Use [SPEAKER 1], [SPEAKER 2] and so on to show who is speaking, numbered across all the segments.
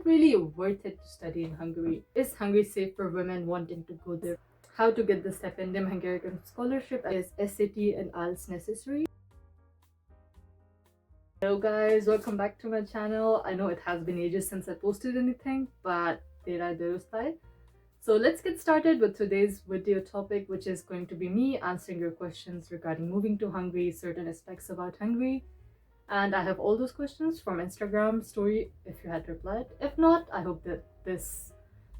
[SPEAKER 1] it really worth it to study in Hungary? Is Hungary safe for women wanting to go there? How to get the Stipendium Hungaricum scholarship? Is SAT and IELTS necessary? Hello guys, welcome back to my channel. I know it has been ages since I posted anything, but tera durustai. So let's get started with today's video topic, which is going to be me answering your questions regarding moving to Hungary, certain aspects about Hungary. And I have all those questions from Instagram story if you had replied. If not, I hope that this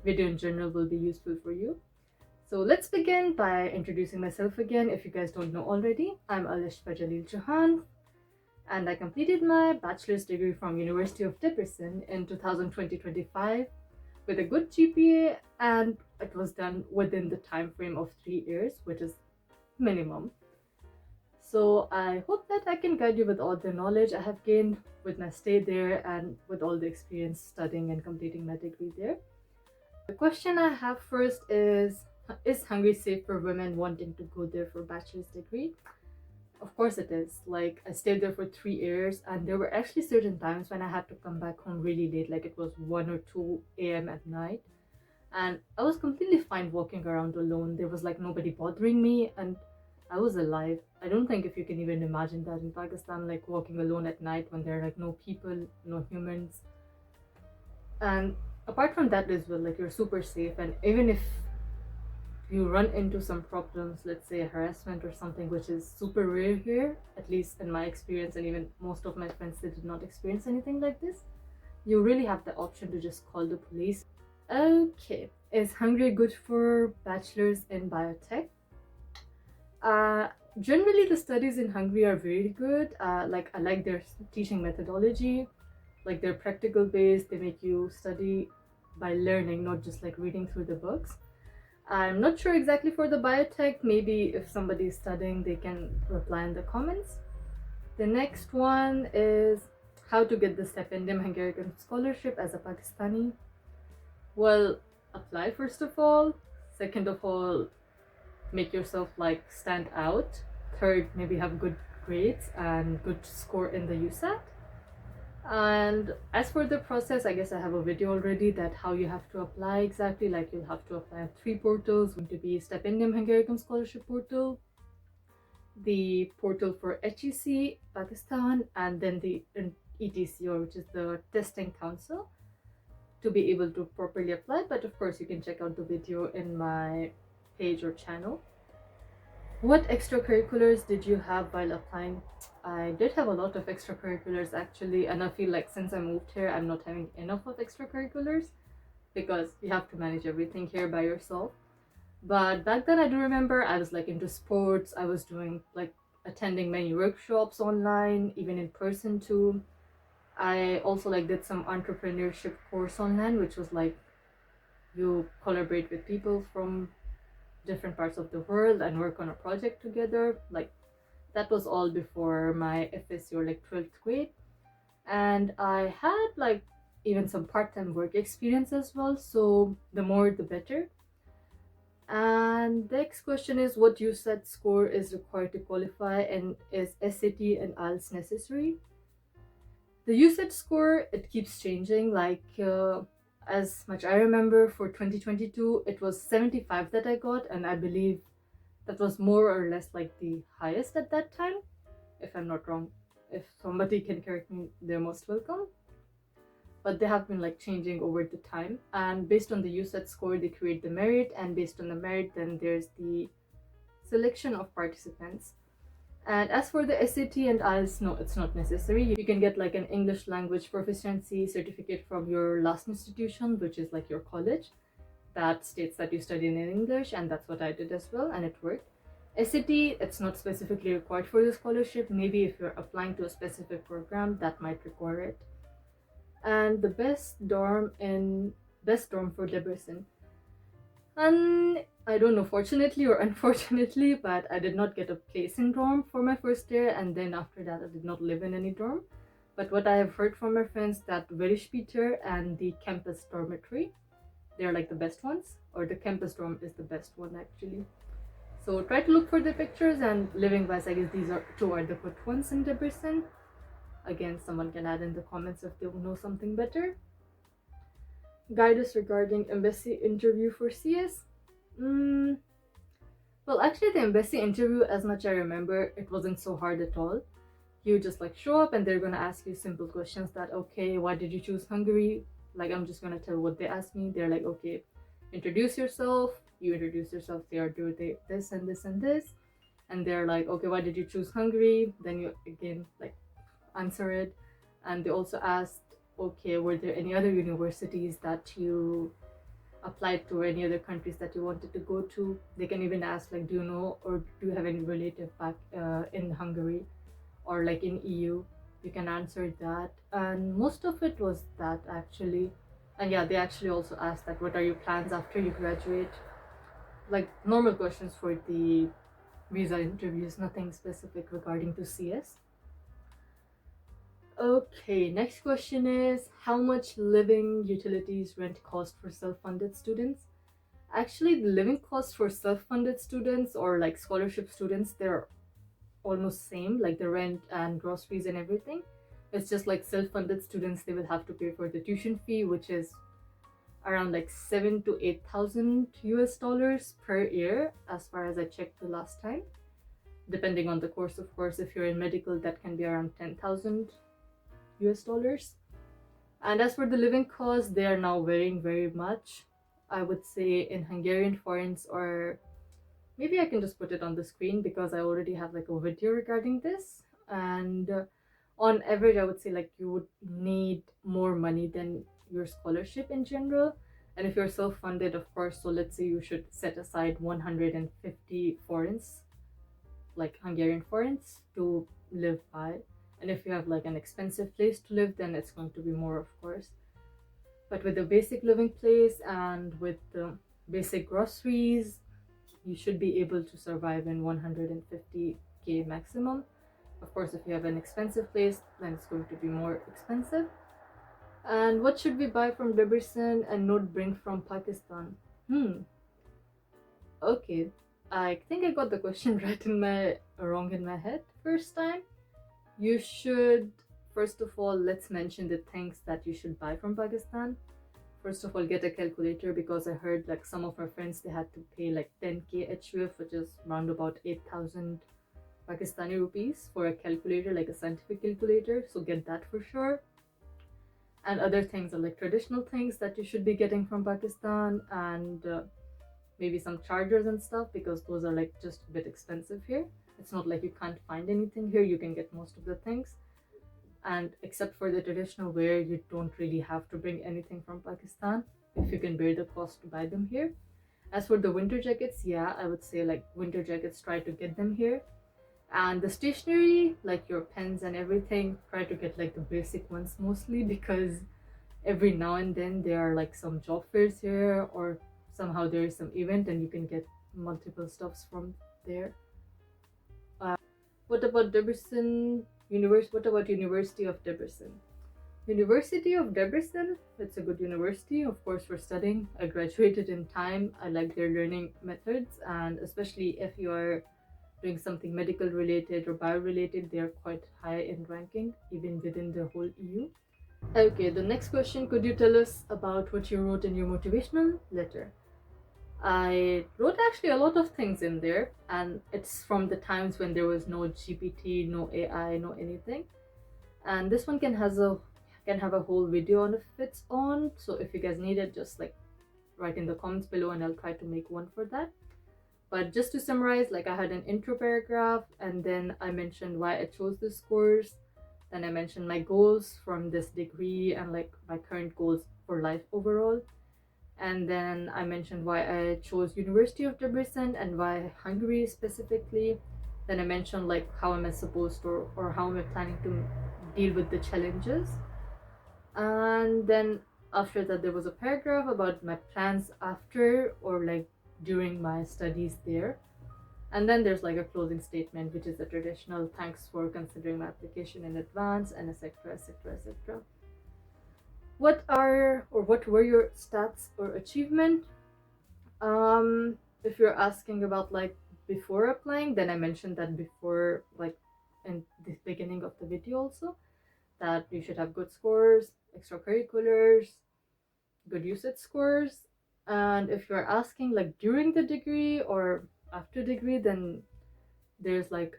[SPEAKER 1] video in general will be useful for you. So let's begin by introducing myself again. If you guys don't know already, I'm Alish Fajalil Jahan, and I completed my bachelor's degree from University of Debrecen in 2020-25 with a good GPA, and it was done within the time frame of 3 years, which is minimum. So I hope that I can guide you with all the knowledge I have gained with my stay there and with all the experience studying and completing my degree there. The question I have first is Hungary safe for women wanting to go there for bachelor's degree? Of course it is. Like, I stayed there for 3 years, and there were actually certain times when I had to come back home really late, like it was 1 or 2 a.m. at night. And I was completely fine walking around alone. There was like nobody bothering me, and I was alive. I don't think if you can even imagine that in Pakistan, like walking alone at night when there are like no people, no humans. And apart from that as well, like you're super safe, and even if you run into some problems, let's say harassment or something, which is super rare here, at least in my experience, and even most of my friends, they did not experience anything like this, you really have the option to just call the police. Okay, is Hungary good for bachelors in biotech? Generally the studies in Hungary are very good. Like, I like their teaching methodology, like they're practical based. They make you study by learning, not just like reading through the books. I'm not sure exactly for the biotech. Maybe if somebody is studying, they can reply in the comments. The next one is how to get the Stipendium Hungaricum scholarship as a Pakistani. Well, apply first of all. Second of all, make yourself like stand out. Third, maybe have good grades and good score in the USAT. And as for the process, I guess I have a video already that how you have to apply exactly. Like, you'll have to apply on 3 portals. Going to be Stipendium Hungaricum scholarship portal, the portal for HEC Pakistan, and then the ETCO, which is the testing council, to be able to properly apply. But of course you can check out the video in my page or channel. What extracurriculars did you have while applying? I did have a lot of extracurriculars actually, and I feel like since I moved here, I'm not having enough of extracurriculars because you have to manage everything here by yourself. But back then I do remember I was like into sports. I was doing like attending many workshops online, even in person too. I also like did some entrepreneurship course online, which was like you collaborate with people from different parts of the world and work on a project together. Like, that was all before my FSC or like 12th grade. And I had like even some part-time work experience as well, so the more the better. And the next question is what USAT score is required to qualify, and is SAT and IELTS necessary? The USAT score, it keeps changing. Like, as much I remember, for 2022 it was 75 that I got, and I believe that was more or less like the highest at that time, if I'm not wrong. If somebody can correct me, they're most welcome. But they have been like changing over the time, and based on the USAT score they create the merit, and based on the merit then there's the selection of participants. And as for the SAT and IELTS, no, it's not necessary. You can get like an English language proficiency certificate from your last institution, which is like your college, that states that you studied in English, and that's what I did as well, and it worked. SAT, it's not specifically required for the scholarship. Maybe if you're applying to a specific program, that might require it. And the best dorm for Debrecen. And I don't know, fortunately or unfortunately, but I did not get a place in dorm for my first year, and then after that I did not live in any dorm. But what I have heard from my friends, that Peter and the campus dormitory, they're like the best ones, or the campus dorm is the best one actually. So try to look for the pictures, and living wise, I guess these are the good ones in Debrecen. Again, someone can add in the comments if they know something better. guide us regarding embassy interview for CS. Mm, well, actually, the embassy interview, as much I remember, it wasn't so hard at all. You just like show up and they're gonna ask you simple questions that, okay, why did you choose Hungary? Like, I'm just gonna tell what they asked me. They're like, okay, introduce yourself. You introduce yourself. They are doing this and this and this. And they're like, okay, why did you choose Hungary? Then you again like answer it. And they also asked, okay, were there any other universities that you applied to, or any other countries that you wanted to go to? They can even ask, like, do you know or do you have any relative back in Hungary or like in EU? You can answer that. And most of it was that actually. And yeah, they actually also asked that, what are your plans after you graduate? Like normal questions for the visa interviews, nothing specific regarding to CS. Okay, next question is, how much living utilities rent cost for self-funded students? Actually, the living costs for self-funded students or like scholarship students, they're almost same, like the rent and groceries and everything. It's just like self-funded students, they will have to pay for the tuition fee, which is around like 7 to 8,000 US dollars per year, as far as I checked the last time. Depending on the course, of course, if you're in medical, that can be around 10,000 US dollars. And as for the living costs, they are now varying very much. I would say in Hungarian forints, or maybe I can just put it on the screen because I already have like a video regarding this. And on average, I would say like you would need more money than your scholarship in general. And if you're self-funded, of course, so let's say you should set aside 150 forints, like Hungarian forints, to live by. And if you have like an expensive place to live, then it's going to be more, of course. But with the basic living place and with the basic groceries, you should be able to survive in 150K maximum. Of course, if you have an expensive place, then it's going to be more expensive. And what should we buy from Debrecen and not bring from Pakistan? Okay, I think I got the question wrong in my head first time. You should, first of all, let's mention the things that you should buy from Pakistan. First of all, get a calculator, because I heard like some of my friends, they had to pay like 10K HUF, which is around about 8,000 Pakistani rupees for a calculator, like a scientific calculator. So get that for sure. And other things are like traditional things that you should be getting from Pakistan, and maybe some chargers and stuff, because those are like just a bit expensive here. It's not like you can't find anything here, you can get most of the things. And except for the traditional wear, you don't really have to bring anything from Pakistan if you can bear the cost to buy them here. As for the winter jackets, yeah, I would say like winter jackets, try to get them here. And the stationery, like your pens and everything, try to get like the basic ones mostly, because every now and then there are like some job fairs here, or somehow there is some event and you can get multiple stuffs from there. What about Debrecen University? What about University of Debrecen? University of Debrecen, it's a good university, of course, for studying. I graduated in time. I like their learning methods, and especially if you are doing something medical related or bio related, they are quite high in ranking, even within the whole EU. Okay, the next question, could you tell us about what you wrote in your motivational letter? I wrote actually a lot of things in there, and it's from the times when there was no GPT, no AI, no anything. And this one can have a whole video on if it's on. So if you guys need it, just like write in the comments below, and I'll try to make one for that. But just to summarize, like I had an intro paragraph, and then I mentioned why I chose this course. Then I mentioned my goals from this degree and like my current goals for life overall. And then I mentioned why I chose University of Debrecen and why Hungary specifically. Then I mentioned like how am I supposed to, or how am I planning to deal with the challenges. And then after that there was a paragraph about my plans after, or like during my studies there. And then there's like a closing statement, which is the traditional thanks for considering my application in advance, and etc, etc, etc. What were your stats or achievement? If you're asking about like before applying, then I mentioned that before, like in the beginning of the video also, that you should have good scores, extracurriculars, good usage scores. And if you're asking like during the degree or after degree, then there's like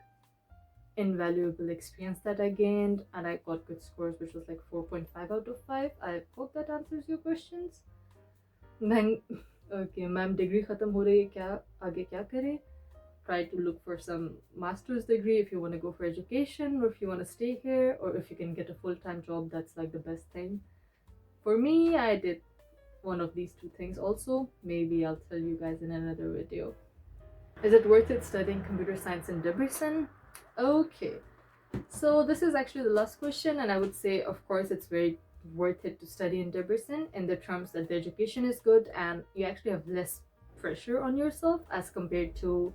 [SPEAKER 1] invaluable experience that I gained, and I got good scores, which was like 4.5 out of 5. I hope that answers your questions. Then, okay, ma'am, degree khatam ho rahi hai kya? Aage kya kare? Try to look for some master's degree if you want to go for education, or if you want to stay here, or if you can get a full-time job. That's like the best thing. For me, I did one of these two things also. Maybe I'll tell you guys in another video. Is it worth it studying computer science in Debrecen? Okay, so this is actually the last question, and I would say, of course, it's very worth it to study in Debrecen in the terms that the education is good and you actually have less pressure on yourself as compared to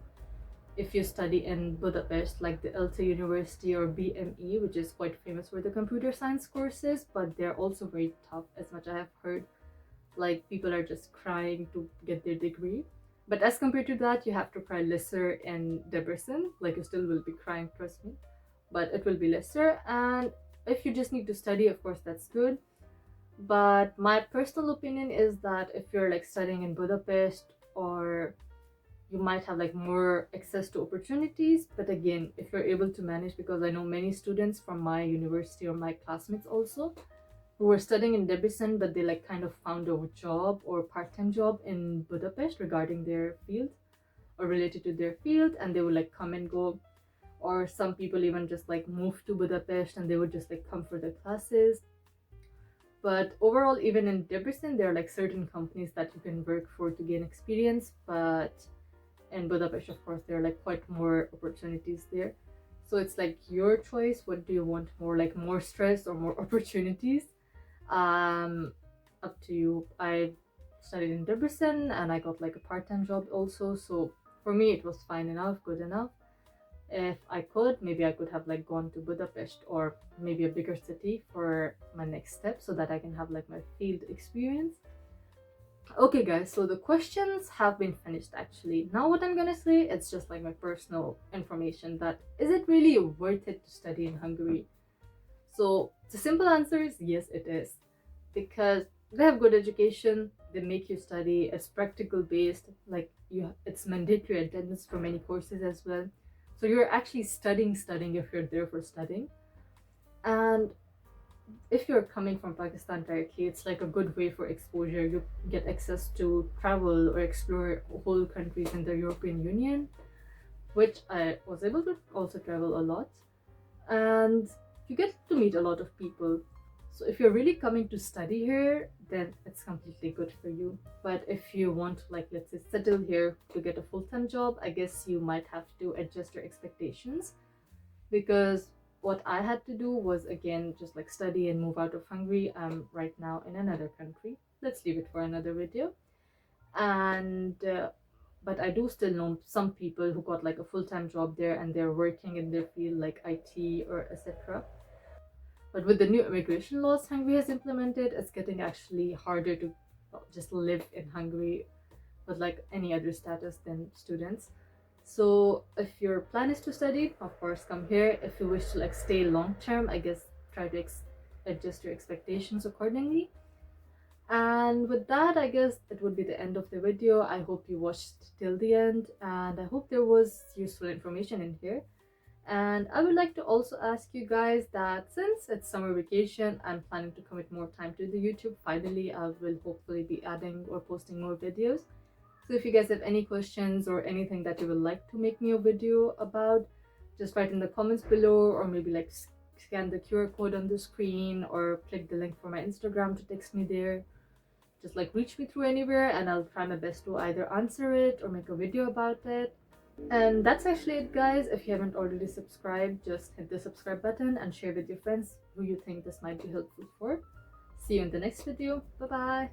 [SPEAKER 1] if you study in Budapest, like the ELTE University or BME, which is quite famous for the computer science courses, but they're also very tough, as much I have heard. Like, people are just crying to get their degree. But as compared to that, you have to cry lesser in Debrecen. Like, you still will be crying, trust me. But it will be lesser. And if you just need to study, of course, that's good. But my personal opinion is that if you're like studying in Budapest, or you might have like more access to opportunities. But again, if you're able to manage, because I know many students from my university or my classmates also who were studying in Debrecen, but they like kind of found a job or part-time job in Budapest regarding their field or related to their field, and they would like come and go. Or some people even just like move to Budapest and they would just like come for the classes. But overall, even in Debrecen, there are like certain companies that you can work for to gain experience. But in Budapest, of course, there are like quite more opportunities there. So it's like your choice. What do you want more, like more stress or more opportunities? Up to you. I studied in Debrecen and I got like a part-time job also. So for me, it was fine enough, good enough. If I could, maybe I could have like gone to Budapest or maybe a bigger city for my next step so that I can have like my field experience. Okay guys, so the questions have been finished actually. Now what I'm gonna say, it's just like my personal information that is it really worth it to study in Hungary? So the simple answer is yes, it is. Because they have good education, they make you study, it's practical based, like it's mandatory attendance for many courses as well. So you're actually studying if you're there for studying. And if you're coming from Pakistan directly, it's like a good way for exposure. You get access to travel or explore whole countries in the European Union, which I was able to also travel a lot. And you get to meet a lot of people. So if you're really coming to study here, then it's completely good for you. But if you want to, like, let's say, settle here to get a full-time job, I guess you might have to adjust your expectations. Because what I had to do was, again, just like study and move out of Hungary. I'm right now in another country. Let's leave it for another video. And but I do still know some people who got like a full-time job there and they're working in their field, like IT or etc. But with the new immigration laws Hungary has implemented, it's getting actually harder to just live in Hungary with like any other status than students. So if your plan is to study, of course, come here. If you wish to like stay long term, I guess try to adjust your expectations accordingly. And with that, I guess it would be the end of the video. I hope you watched till the end, and I hope there was useful information in here. And I would like to also ask you guys that since it's summer vacation, I'm planning to commit more time to the YouTube. Finally, I will hopefully be adding or posting more videos. So if you guys have any questions or anything that you would like to make me a video about, just write in the comments below, or maybe like scan the QR code on the screen or click the link for my Instagram to text me there. Just like reach me through anywhere and I'll try my best to either answer it or make a video about it. And that's actually it, guys. If you haven't already subscribed, just hit the subscribe button and share with your friends who you think this might be helpful for. See you in the next video. Bye bye.